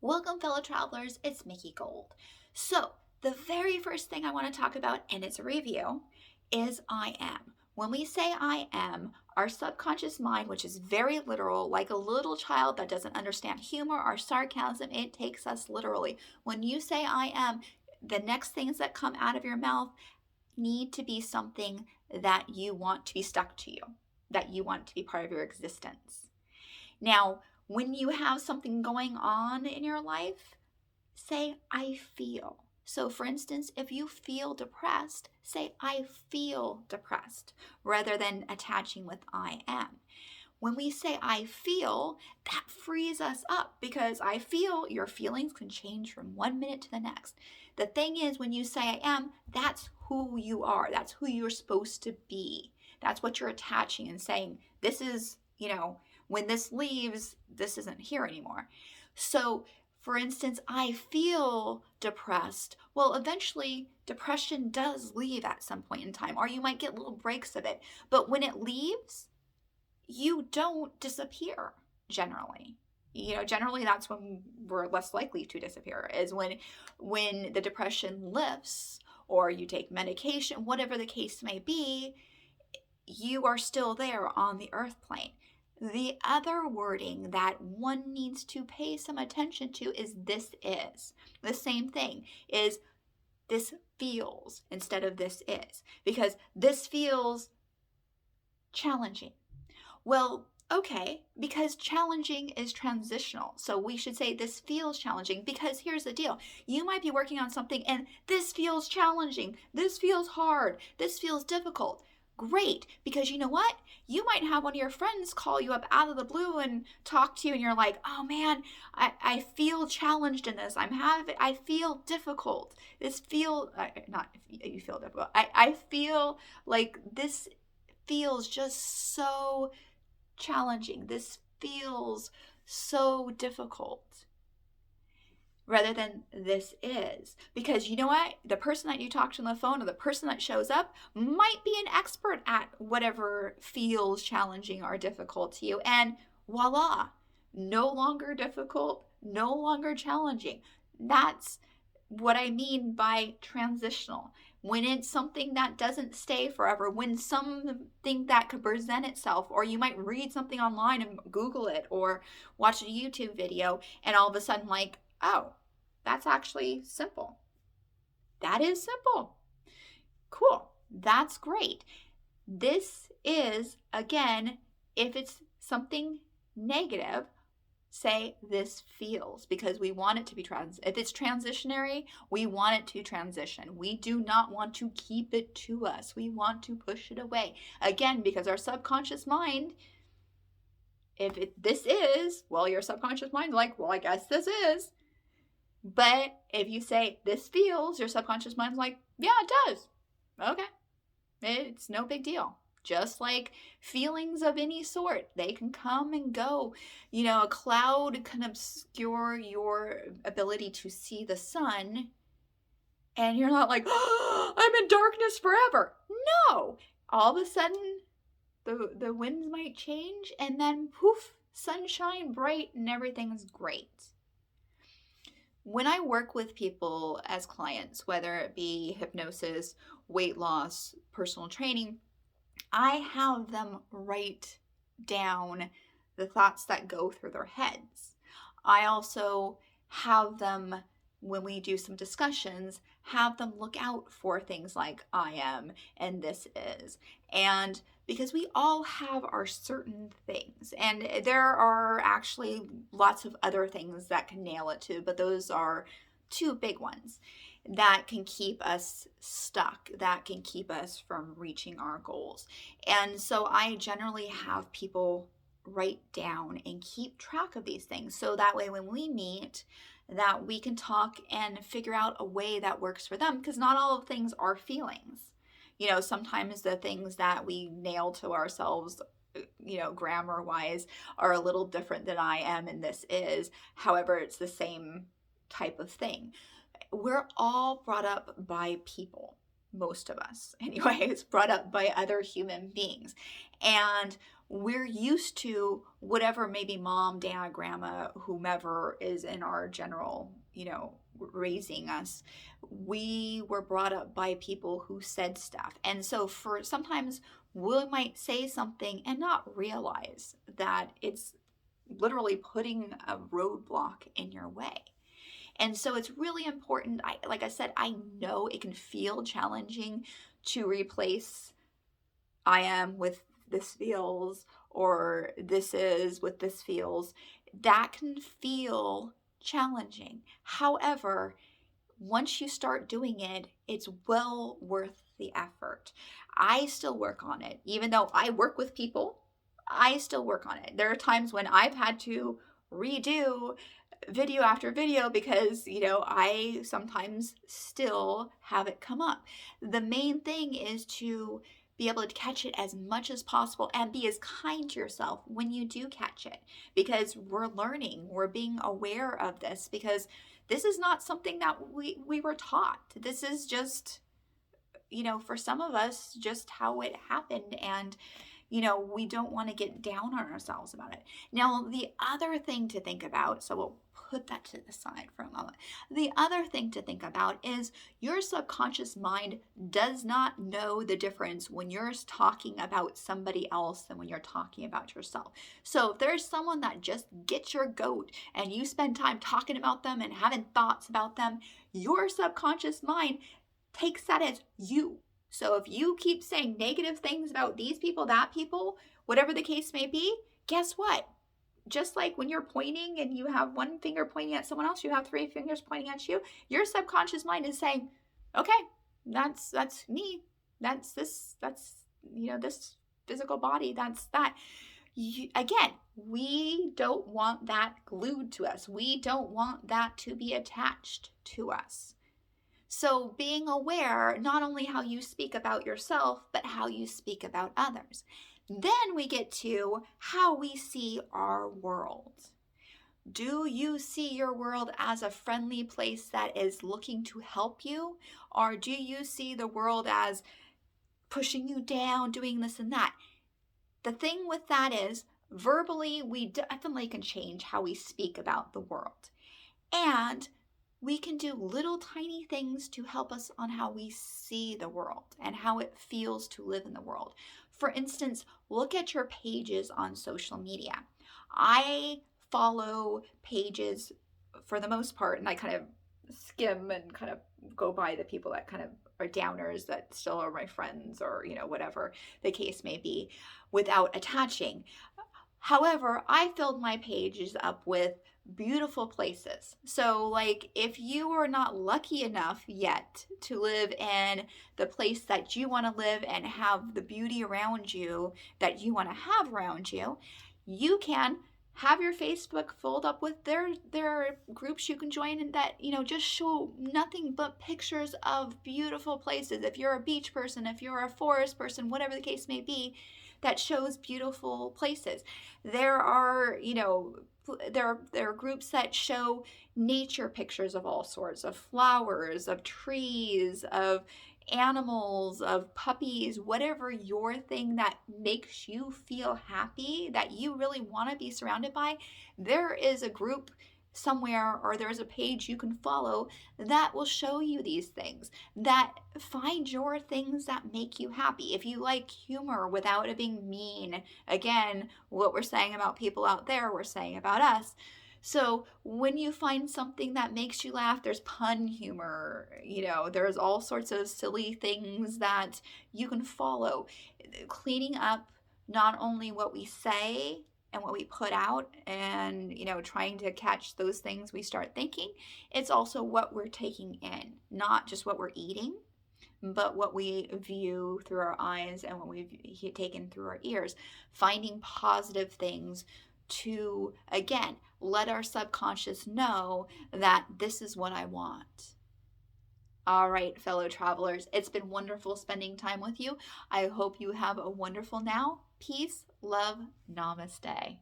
Welcome, fellow travelers. It's Mickey Gold. So, the very first thing I want to talk about, and it's a review, is I am. When we say I am, our subconscious mind, which is very literal, like a little child that doesn't understand humor or sarcasm, it takes us literally. When you say I am, the next things that come out of your mouth need to be something that you want to be stuck to you, that you want to be part of your existence. Now, when you have something going on in your life, say, I feel. So, for instance, if you feel depressed, say, I feel depressed, rather than attaching with I am. When we say I feel, that frees us up because I feel, your feelings can change from 1 minute to the next. The thing is, when you say I am, that's who you are. That's who you're supposed to be. That's what you're attaching and saying, this is, when this leaves, this isn't here anymore. So, for instance, I feel depressed. Well, eventually, depression does leave at some point in time, or you might get little breaks of it. But when it leaves, you don't disappear generally. Generally that's when we're less likely to disappear, is when the depression lifts or you take medication, whatever the case may be, you are still there on the earth plane. The other wording that one needs to pay some attention to is this is. The same thing is this feels instead of this is, because this feels challenging. Well, okay, because challenging is transitional. So we should say this feels challenging, because here's the deal. You might be working on something and this feels challenging. This feels hard. This feels difficult. Great, because you know what? You might have one of your friends call you up out of the blue and talk to you and you're like, oh man, I feel challenged in this. I feel difficult. Not you feel difficult. I feel like this feels just so challenging. This feels so difficult. Rather than this is. Because you know what? The person that you talk to on the phone or the person that shows up might be an expert at whatever feels challenging or difficult to you. And voila, no longer difficult, no longer challenging. That's what I mean by transitional. When it's something that doesn't stay forever, when something that could present itself, or you might read something online and Google it or watch a YouTube video and all of a sudden like, oh, that's actually simple. That is simple. Cool. That's great. This is, again, if it's something negative, say this feels, because we want it to be if it's transitionary, we want it to transition. We do not want to keep it to us. We want to push it away. Again, because our subconscious mind, this is, well, your subconscious mind's like, well, I guess this is. But if you say this feels, your subconscious mind's like, yeah, it does. Okay. It's no big deal. Just like feelings of any sort, they can come and go. A cloud can obscure your ability to see the sun, and you're not like, oh, I'm in darkness forever. No. All of a sudden, the winds might change, and then poof, sunshine, bright, and everything's great. When I work with people as clients, whether it be hypnosis, weight loss, personal training, I have them write down the thoughts that go through their heads. I also have them, when we do some discussions, have them look out for things like I am and this is. And because we all have our certain things, and there are actually lots of other things that can nail it too, but those are two big ones that can keep us stuck, that can keep us from reaching our goals. And so I generally have people write down and keep track of these things, so that way when we meet, that we can talk and figure out a way that works for them, because not all of things are feelings. Sometimes the things that we nail to ourselves, grammar wise, are a little different than I am and this is. However, it's the same type of thing. We're all brought up by people, most of us anyway, it's brought up by other human beings. And we're used to whatever maybe mom, dad, grandma, whomever is in our general, raising us. We were brought up by people who said stuff. And so for sometimes we might say something and not realize that it's literally putting a roadblock in your way. And so it's really important. Like I said, I know it can feel challenging to replace I am with this feels, or this is with this feels. That can feel challenging. However, once you start doing it, it's well worth the effort. I still work on it. Even though I work with people, I still work on it. There are times when I've had to redo video after video because, I sometimes still have it come up. The main thing is to be able to catch it as much as possible and be as kind to yourself when you do catch it, because we're learning, we're being aware of this, because this is not something that we were taught. This is just, for some of us, just how it happened. And we don't want to get down on ourselves about it. Now, the other thing to think about, so we'll put that to the side for a moment. The other thing to think about is your subconscious mind does not know the difference when you're talking about somebody else and when you're talking about yourself. So if there's someone that just gets your goat and you spend time talking about them and having thoughts about them, your subconscious mind takes that as you. So if you keep saying negative things about these people, that people, whatever the case may be, guess what? Just like when you're pointing and you have one finger pointing at someone else, you have three fingers pointing at you, your subconscious mind is saying, okay, that's me. That's this physical body. That's that. Again, we don't want that glued to us. We don't want that to be attached to us. So being aware, not only how you speak about yourself, but how you speak about others. Then we get to how we see our world. Do you see your world as a friendly place that is looking to help you? Or do you see the world as pushing you down, doing this and that? The thing with that is, verbally, we definitely can change how we speak about the world. And we can do little tiny things to help us on how we see the world and how it feels to live in the world. For instance, look at your pages on social media. I follow pages for the most part, and I kind of skim and kind of go by the people that kind of are downers that still are my friends, or, whatever the case may be, without attaching. However, I filled my pages up with beautiful places. So like if you are not lucky enough yet to live in the place that you want to live and have the beauty around you that you want to have around you, you can have your Facebook filled up with their groups you can join, and that, just show nothing but pictures of beautiful places. If you're a beach person, if you're a forest person, whatever the case may be, that shows beautiful places. There are, there are groups that show nature pictures of all sorts, of flowers, of trees, of animals, of puppies, whatever your thing that makes you feel happy, that you really want to be surrounded by. There is a group somewhere, or there's a page you can follow that will show you these things, that find your things that make you happy. If you like humor without it being mean, again, what we're saying about people out there, we're saying about us. So when you find something that makes you laugh, there's pun humor, there's all sorts of silly things that you can follow. Cleaning up not only what we say and what we put out, and trying to catch those things we start thinking, it's also what we're taking in, not just what we're eating, but what we view through our eyes and what we've taken through our ears. Finding positive things to, again, let our subconscious know that this is what I want. All right, fellow travelers, it's been wonderful spending time with you. I hope you have a wonderful now. Peace, love, namaste.